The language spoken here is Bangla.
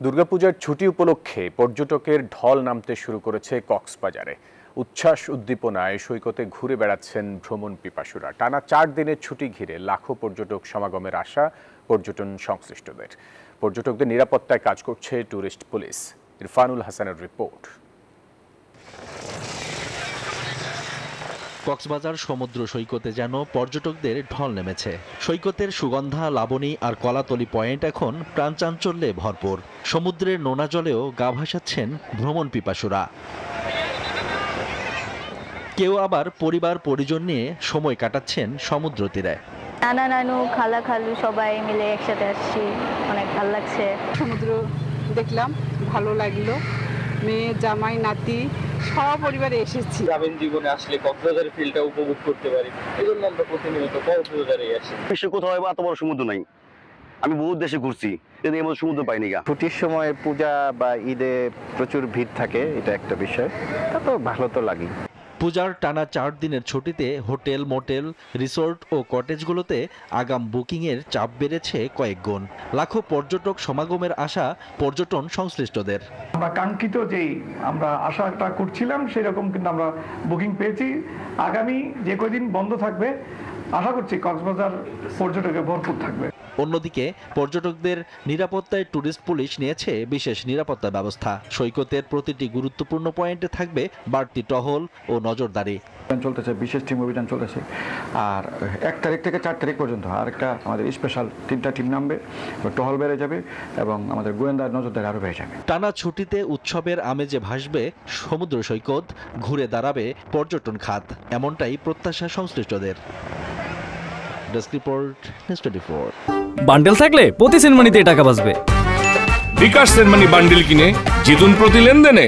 দুর্গাপূজার ছুটি উপলক্ষে পর্যটকের ঢল নামতে শুরু করেছে কক্সবাজারে। উচ্ছ্বাস উদ্দীপনায় সৈকতে ঘুরে বেড়াচ্ছেন ভ্রমণ পিপাসুরা। টানা 4 দিনের ছুটি ঘিরে লাখো পর্যটক সমাগমের আশা পর্যটন সংশ্লিষ্টদের। পর্যটকদের নিরাপত্তায় কাজ করছে ট্যুরিস্ট পুলিশ। ইরফানুল হাসানের রিপোর্ট। কক্সবাজার সমুদ্র সৈকতে যেন পর্যটকদের ঢল নেমেছে। সৈকতের সুগন্ধা, লাবণী আর কলাতলি পয়েন্ট এখন প্রাণচাঞ্চল্যে ভরপুর। সমুদ্রের নোনা জলেও গা ভাসাচ্ছেন ভ্রমণ পিপাসুরা। কেউ আবার পরিবার পরিজন নিয়ে সময় কাটাচ্ছেন সমুদ্র তীরে। নানা নানু খালা খালু সবাই মিলে একসাথে আসছি, অনেক ভালো লাগছে। সমুদ্র দেখলাম, ভালো লাগলো। মেয়ে জামাই নাতি সপরিবারে এসেছি। গ্রামীণ জীবনে আসলে কক্সবাজারের ফিলটা উপভোগ করতে পারি, এই জন্য আমরা প্রতিনিয়ত কক্সবাজারে আসি। বিশ্বে কোথাও এত বড় সমুদ্র নাই। আমি বহু দেশে ঘুরছি, কিন্তু এমন সমুদ্র পাইনি। ছুটির সময় পূজা বা ঈদে প্রচুর ভিড় থাকে, এটা একটা বিষয়। তা তো ভালো তো লাগে। পূজার টানা 4 দিনের ছুটিতে হোটেল, মোটেল, রিসোর্ট ও কটেজগুলোতে আগাম বুকিংয়ের চাপ বেড়েছে কয়েক গুণ। লাখো পর্যটক সমাগমের আশা পর্যটন সংশ্লিষ্টদের। আমরা কাঙ্ক্ষিত যেই আমরা আশাটা করছিলাম সেরকম কিন্তু আমরা বুকিং পেয়েছি। আগামী যে কয়দিন বন্ধ থাকবে আশা করছি কক্সবাজার পর্যটকে ভরপুর থাকবে। অন্যদিকে পর্যটকদের নিরাপত্তায় ট্যুরিস্ট পুলিশ নিয়েছে বিশেষ নিরাপত্তা ব্যবস্থা। সৈকতের প্রতিটি গুরুত্বপূর্ণ পয়েন্টে থাকবে বাড়তি টহল ও নজরদারি। চলতেছে বিশেষ টিম অভিযান চলতেছে, আর 1 তারিখ থেকে 4 তারিখ পর্যন্ত আরেকটা আমাদের স্পেশাল 3টা টিম নামবে, টহল বেড়ে যাবে এবং আমাদের গোয়েন্দার নজরদারি আরও বেড়ে যাবে। টানা ছুটিতে উৎসবের আমেজে ভাসবে সমুদ্র সৈকত, ঘুরে দাঁড়াবে পর্যটন খাত, এমনটাই প্রত্যাশা সংশ্লিষ্টদের। Desk report, news 24। বান্ডেল থাকলে প্রতি সেনমানিতে টাকা বাঁচবে। বিকাশ সেনমানি বান্ডেল কিনে জিতুন প্রতি লেনদেনে।